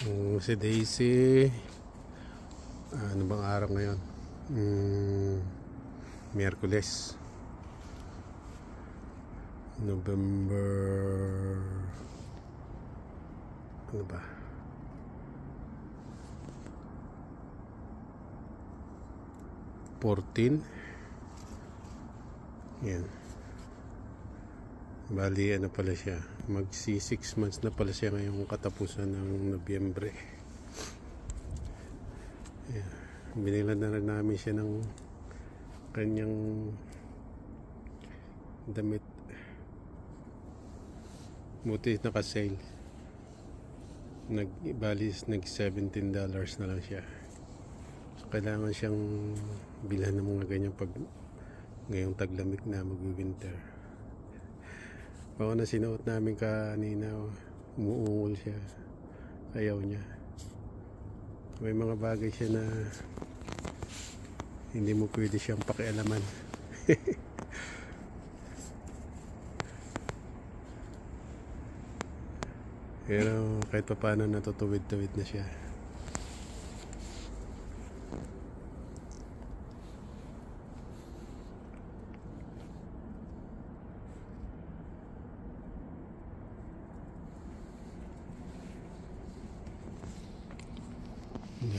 Si Daisy, ano bang araw ngayon? Miyerkules, November, ano ba? Yan. Bali, ano pala siya? Magsi 6 months na pala siya ngayong katapusan ng Nobyembre. Yan. Binilan na rin namin siya ng kanyang damit. Buti naka-sale. Nag $17 na lang siya. So, kailangan siyang bilhan ng mga ganyan pag ngayong taglamig na mag-winter. Baka na sinuot namin kanina, umuungol siya. Ayaw niya. May mga bagay siya na hindi mo pwede siyang pakialaman. Pero kahit pa paano natutuwid-tuwid na siya.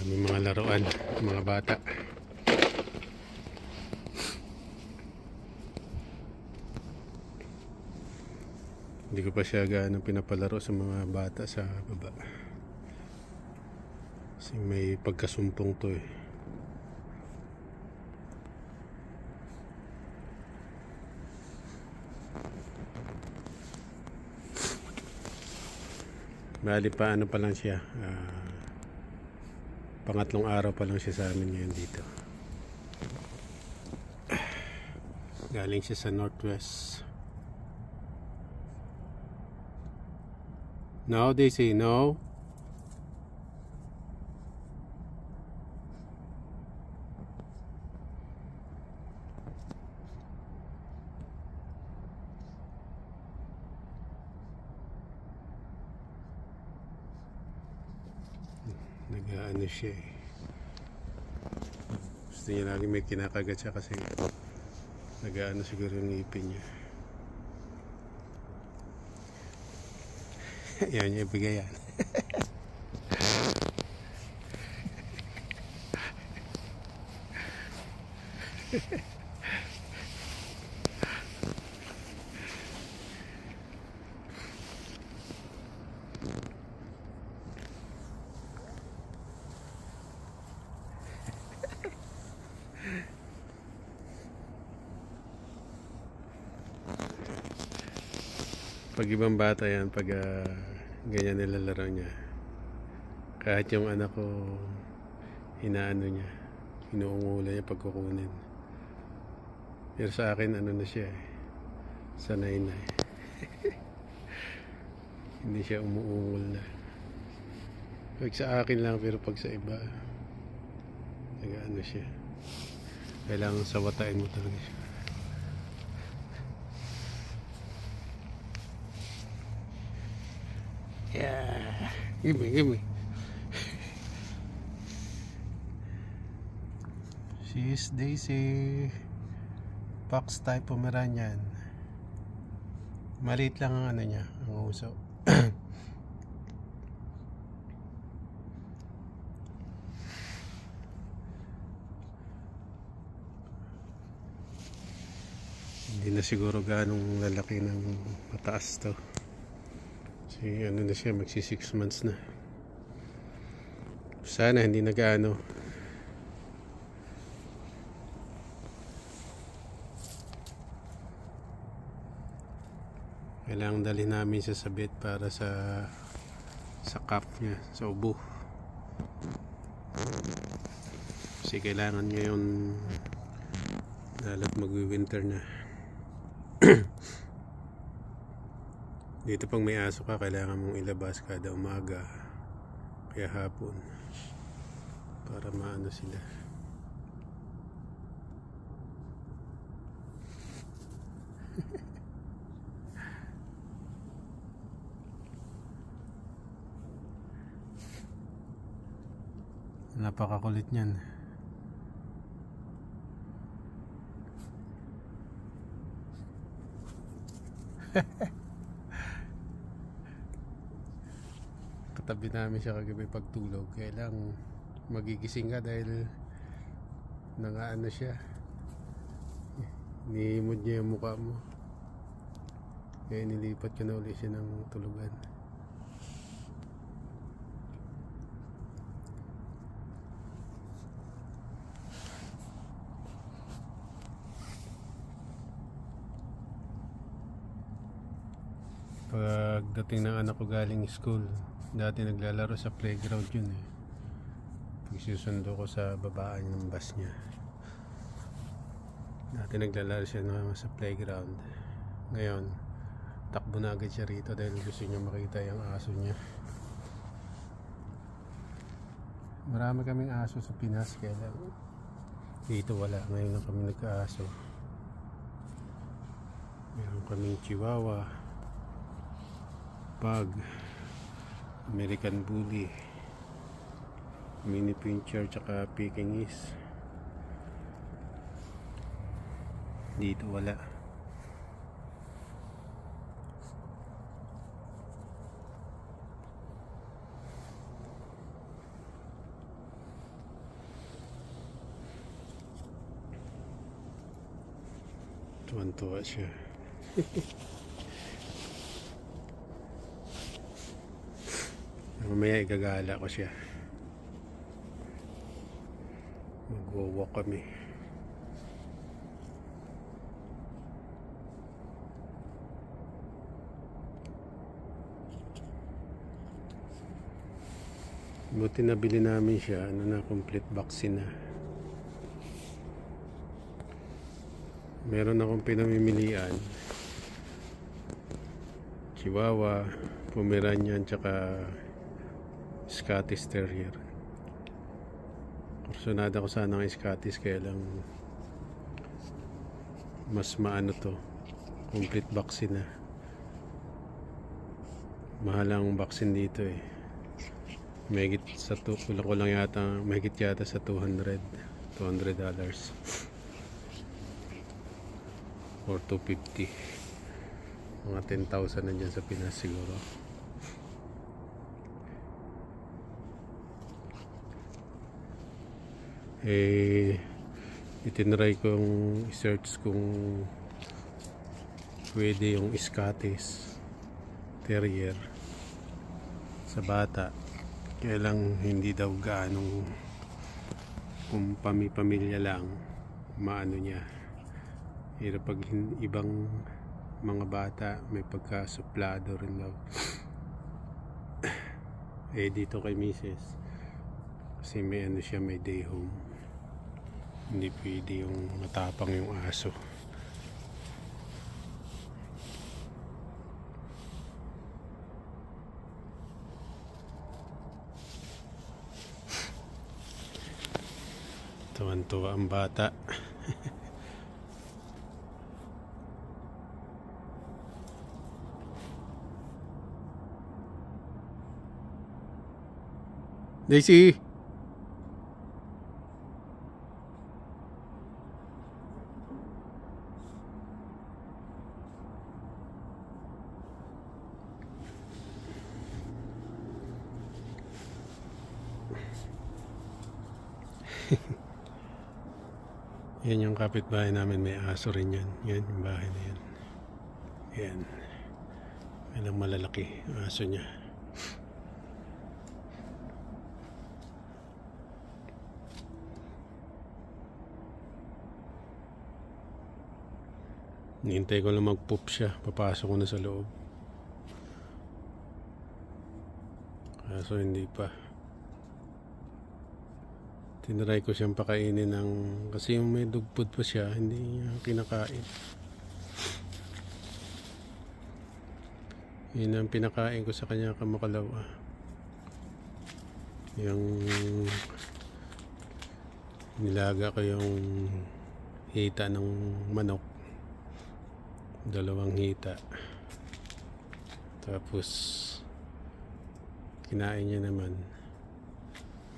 May mga laruan, mga bata. Hindi ko pa siya gaano pinapalaro sa mga bata sa baba. Kasi may pagkasumpong to eh. Bali pa ano pa lang siya. Pangatlong araw pa lang siya sa amin ngayon dito. Galing siya sa Northwest. No, Daisy, no. Nag-ano siya eh. Gusto niya lagi may kinakagat siya kasi nag-ano siguro yung ngipin niya. Yan niya ibigay yan. Pag ibang bata yan, pag ganyan nilalaro niya, kahit yung anak ko inaano niya, inuungula niya pag kukunin. Pero sa akin ano na siya sanay na hindi siya umuungol na. Pag sa akin lang, pero pag sa iba nag-ano siya, kailangan sawatain mo talaga siya. Yeah, give me. She's Daisy, Fox type Pomeranian. Maliit lang ang ano niya, ang uso. Hindi na siguro ganong lalaki ng mataas to. Kasi ano na siya, magsi 6 months na. Sana hindi nag-ano. Kailangan dali namin siya sa vet para sa calf niya, sa ubo. Kasi kailangan niya yun lalo't mag-winter na. Dito pang may aso ka, kailangan mong ilabas kada umaga kaya hapon para maano sila. Napakakulit niyan. Katabi namin siya kagabi pagtulog, kaya lang magigising ka dahil nangaano siya, nihimod niya yung mukha mo, kaya nilipat ko na ulit siya ng tulugan. Pagdating ng anak ko galing school, dati naglalaro sa playground yun eh. Pagsusundo ko sa babaan ng bus niya, dati naglalaro siya sa playground. Ngayon takbo na agad siya rito dahil gusto niya makita yung aso niya. Marami kaming aso sa Pinas, kaya lang dito wala. Ngayon lang kami nagka-aso. Meron kaming Chihuahua, Pug, American Bully, Mini Pinscher, tsaka Pekingese. Dito wala. Tuwan-tuwa siya. Mamaya igagala ko siya. Mag-walk kami. Buti nabili namin siya, complete vaccine na. Meron akong pinamimilian, Chihuahua, Pomeranian, tsaka Scottish Terrier. Kursunada ko sana ng Scottish, kaya lang mas maano to, complete vaccine na. Mahal ang vaccine dito eh. Mahigit sa kulang ko lang yata, mahigit yata sa $200 or $250. Mga 10,000 na dyan sa Pinas siguro. Itinry kong i-search kung pwede yung Scottish Terrier sa bata, kaya lang hindi daw gaanong, kung pamilya lang maano niya. Hirap pag ibang mga bata may pagka-suplado rin daw. Dito kay Mrs. kasi may ano siya, may day home. Hindi pwede yung matapang yung aso. Tuwan-tuwa ang bata. Daisy! Yan yung kapitbahay namin, may aso rin yan. Yan yung bahay na yan. Yan. Yan ang malalaki aso niya. Hintay ko lang mag-poop siya, papasok ko na sa loob. Kaso hindi pa. Tinry ko siyang pakainin ng, kasi yung may dog food pa siya, hindi niya kinakain. Yun ang pinakain ko sa kanya kamakalawa. Yung nilaga ko yung hita ng manok, 2 hita, tapos kinain niya naman.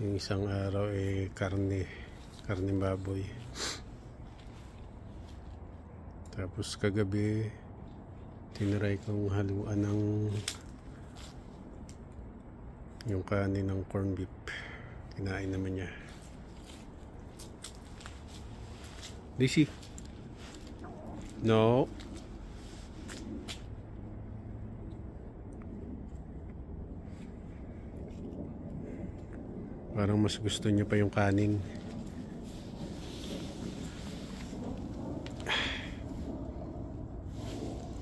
Yung isang araw karne baboy. Tapos kagabi tinry kong haluan ng yung kanin ng corn beef. Kinain naman niya. Daisy. No. Parang mas gusto niya pa yung kanin.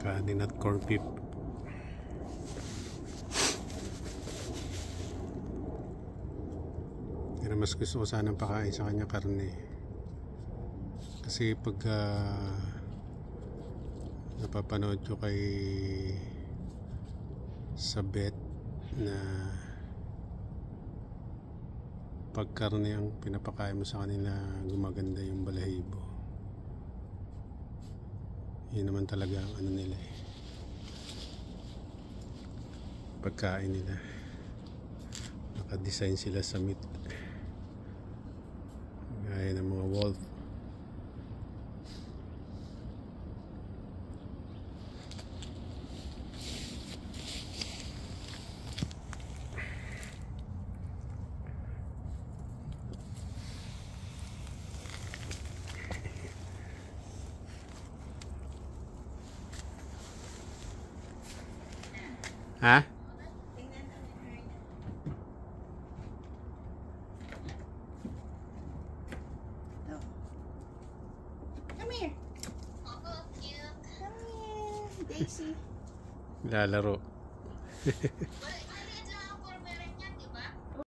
Kanin at corn beef. Pero mas gusto ko sanang pakain sa kanya karne. Kasi pag napapanood ko kay sa vet na pag karne ang pinapakain mo sa kanila, gumaganda yung balahibo. Yun naman talaga ang ano nila pagkain nila. Naka-design sila sa meat gaya ng mga wolf. Ha? Come here. Oh, cute. Come here, Daisy. Lalaro. What